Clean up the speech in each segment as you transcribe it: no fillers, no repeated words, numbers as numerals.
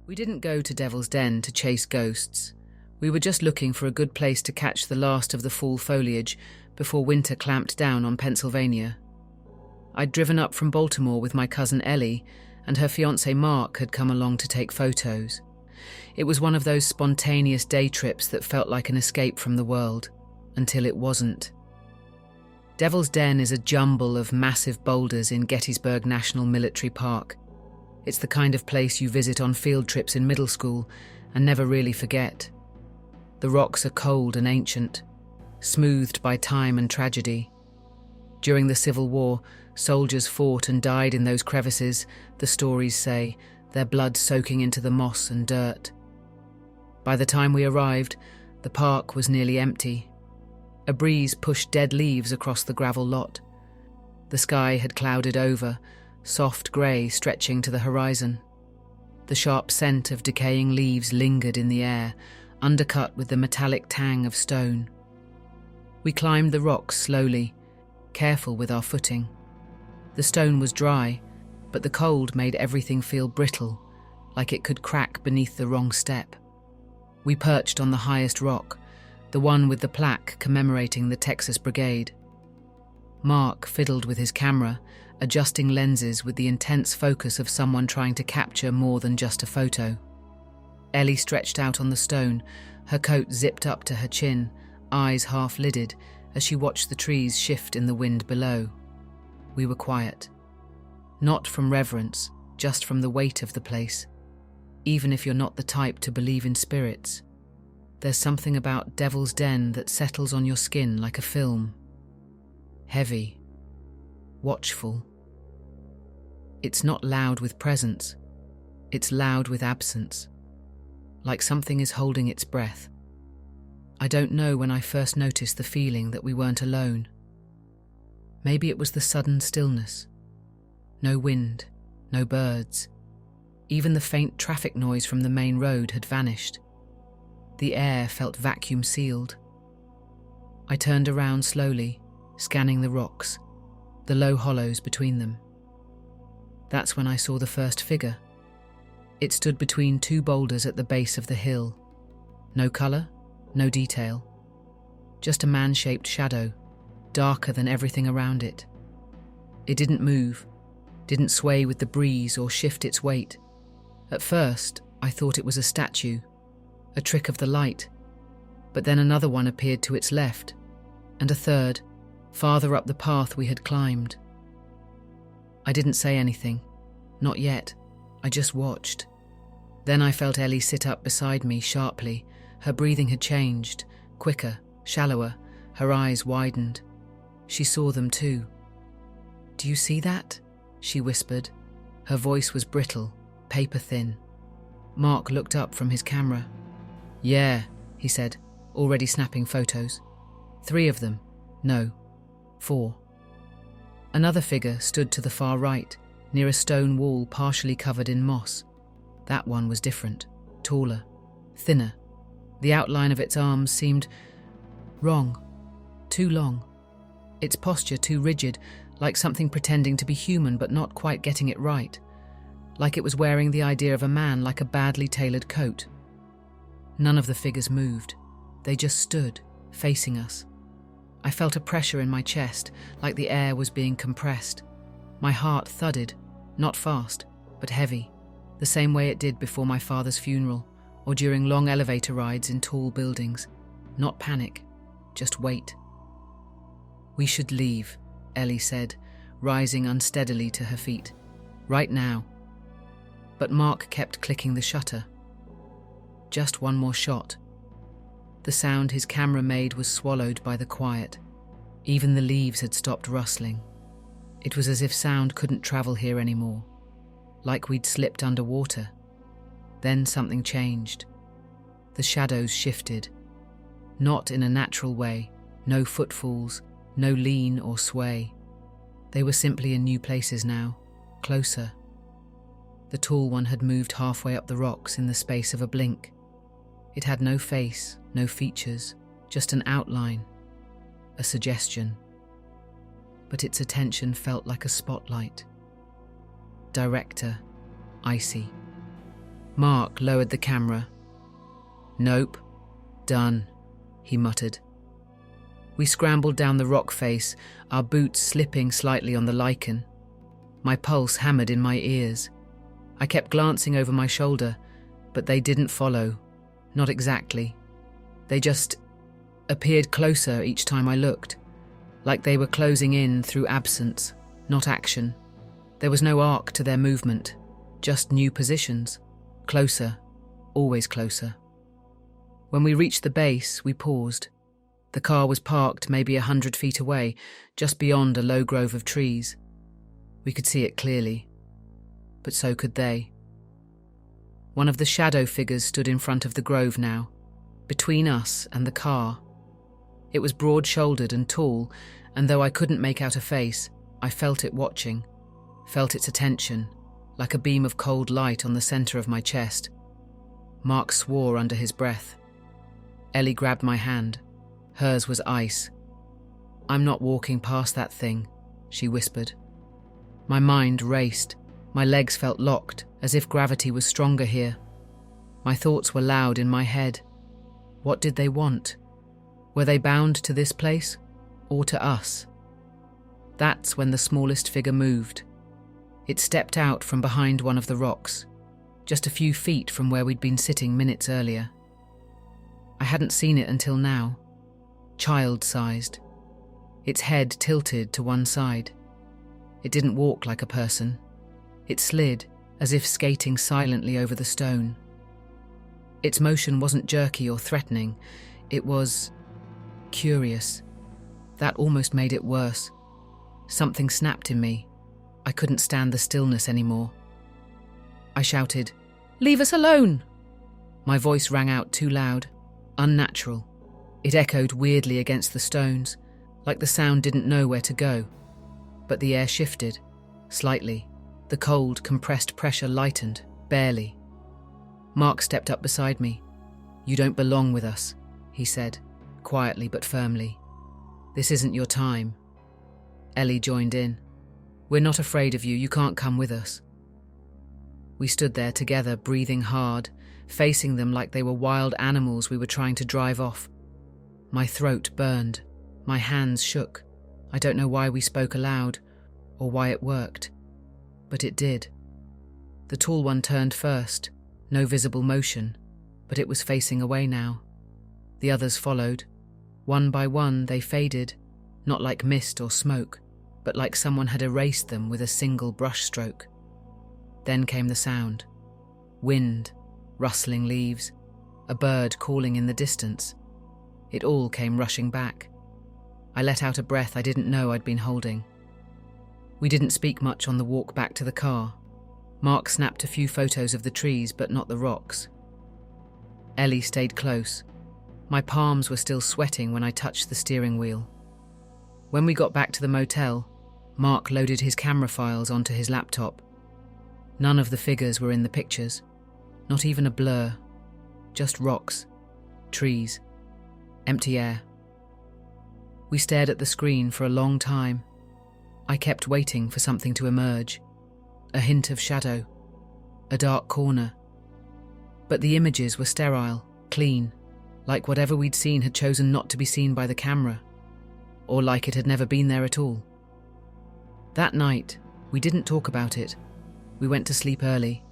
We didn't go to Devil's Den to chase ghosts. We were just looking for a good place to catch the last of the fall foliage before winter clamped down on Pennsylvania. I'd driven up from Baltimore with my cousin Ellie, and her fiancé Mark had come along to take photos. It was one of those spontaneous day trips that felt like an escape from the world, until it wasn't. Devil's Den is a jumble of massive boulders in Gettysburg National Military Park. It's the kind of place you visit on field trips in middle school and never really forget. The rocks are cold and ancient, smoothed by time and tragedy. During the Civil War, soldiers fought and died in those crevices, the stories say, their blood soaking into the moss and dirt. By the time we arrived, the park was nearly empty. A breeze pushed dead leaves across the gravel lot. The sky had clouded over, soft grey stretching to the horizon. The sharp scent of decaying leaves lingered in the air, undercut with the metallic tang of stone. We climbed the rocks slowly, careful with our footing. The stone was dry, but the cold made everything feel brittle, like it could crack beneath the wrong step. We perched on the highest rock, the one with the plaque commemorating the Texas Brigade. Mark fiddled with his camera, adjusting lenses with the intense focus of someone trying to capture more than just a photo. Ellie stretched out on the stone, her coat zipped up to her chin, eyes half-lidded, as she watched the trees shift in the wind below. We were quiet. Not from reverence, just from the weight of the place. Even if you're not the type to believe in spirits, there's something about Devil's Den that settles on your skin like a film. Heavy. Watchful. It's not loud with presence. It's loud with absence. Like something is holding its breath. I don't know when I first noticed the feeling that we weren't alone. Maybe it was the sudden stillness. No wind, no birds. Even the faint traffic noise from the main road had vanished. The air felt vacuum-sealed. I turned around slowly, scanning the rocks, the low hollows between them. That's when I saw the first figure. It stood between two boulders at the base of the hill. No colour, no detail. Just a man-shaped shadow, darker than everything around it. It didn't move, didn't sway with the breeze or shift its weight. At first, I thought it was a statue, a trick of the light. But then another one appeared to its left, and a third, farther up the path we had climbed. I didn't say anything. Not yet. I just watched. Then I felt Ellie sit up beside me sharply. Her breathing had changed, quicker, shallower. Her eyes widened. She saw them too. "Do you see that?" she whispered. Her voice was brittle, paper-thin. Mark looked up from his camera. "Yeah," he said, already snapping photos. 3 of them. No, 4. Another figure stood to the far right, near a stone wall partially covered in moss. That one was different, taller, thinner. The outline of its arms seemed wrong, too long. Its posture too rigid, like something pretending to be human but not quite getting it right. Like it was wearing the idea of a man like a badly tailored coat. None of the figures moved. They just stood, facing us. I felt a pressure in my chest, like the air was being compressed. My heart thudded, not fast, but heavy, the same way it did before my father's funeral, or during long elevator rides in tall buildings. Not panic, just wait. "We should leave," Ellie said, rising unsteadily to her feet. "Right now." But Mark kept clicking the shutter. Just one more shot. The sound his camera made was swallowed by the quiet. Even the leaves had stopped rustling. It was as if sound couldn't travel here anymore, like we'd slipped underwater. Then something changed. The shadows shifted. Not in a natural way, no footfalls, no lean or sway. They were simply in new places now, closer. The tall one had moved halfway up the rocks in the space of a blink. It had no face, no features, just an outline, a suggestion. But its attention felt like a spotlight. Director, icy. Mark lowered the camera. "Nope. Done," he muttered. We scrambled down the rock face, our boots slipping slightly on the lichen. My pulse hammered in my ears. I kept glancing over my shoulder, but they didn't follow. Not exactly. They just appeared closer each time I looked, like they were closing in through absence, not action. There was no arc to their movement, just new positions. Closer, always closer. When we reached the base, we paused. The car was parked maybe 100 feet away, just beyond a low grove of trees. We could see it clearly, but so could they. One of the shadow figures stood in front of the grove now, between us and the car. It was broad-shouldered and tall, and though I couldn't make out a face, I felt it watching, felt its attention, like a beam of cold light on the center of my chest. Mark swore under his breath. Ellie grabbed my hand. Hers was ice. "I'm not walking past that thing," she whispered. My mind raced. My legs felt locked, as if gravity was stronger here. My thoughts were loud in my head. What did they want? Were they bound to this place, or to us? That's when the smallest figure moved. It stepped out from behind one of the rocks, just a few feet from where we'd been sitting minutes earlier. I hadn't seen it until now. Child-sized. Its head tilted to one side. It didn't walk like a person. It slid, as if skating silently over the stone. Its motion wasn't jerky or threatening. It was curious. That almost made it worse. Something snapped in me. I couldn't stand the stillness anymore. I shouted, "Leave us alone!" My voice rang out too loud, unnatural. It echoed weirdly against the stones, like the sound didn't know where to go. But the air shifted, slightly. The cold, compressed pressure lightened, barely. Mark stepped up beside me. "You don't belong with us," he said, quietly but firmly. "This isn't your time." Ellie joined in. "We're not afraid of you. You can't come with us." We stood there together, breathing hard, facing them like they were wild animals we were trying to drive off. My throat burned. My hands shook. I don't know why we spoke aloud, or why it worked. But it did. The tall one turned first, no visible motion, but it was facing away now. The others followed. One by one they faded, not like mist or smoke, but like someone had erased them with a single brushstroke. Then came the sound. Wind, rustling leaves, a bird calling in the distance. It all came rushing back. I let out a breath I didn't know I'd been holding. We didn't speak much on the walk back to the car. Mark snapped a few photos of the trees, but not the rocks. Ellie stayed close. My palms were still sweating when I touched the steering wheel. When we got back to the motel, Mark loaded his camera files onto his laptop. None of the figures were in the pictures. Not even a blur. Just rocks, trees, empty air. We stared at the screen for a long time. I kept waiting for something to emerge. A hint of shadow. A dark corner. But the images were sterile, clean, like whatever we'd seen had chosen not to be seen by the camera, or like it had never been there at all. That night, we didn't talk about it. We went to sleep early.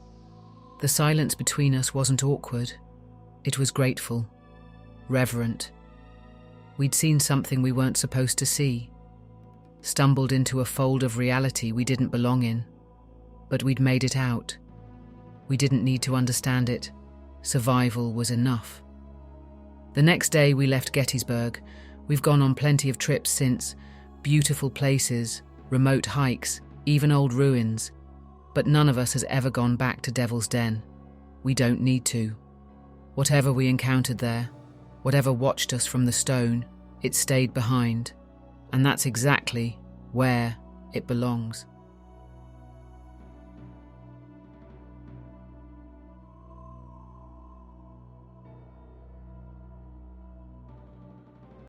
The silence between us wasn't awkward. It was grateful, reverent. We'd seen something we weren't supposed to see, stumbled into a fold of reality we didn't belong in, but we'd made it out. We didn't need to understand it. Survival was enough. The next day we left Gettysburg. We've gone on plenty of trips since, beautiful places, remote hikes, even old ruins, but none of us has ever gone back to Devil's Den. We don't need to. Whatever we encountered there, whatever watched us from the stone, it stayed behind, and that's exactly where it belongs.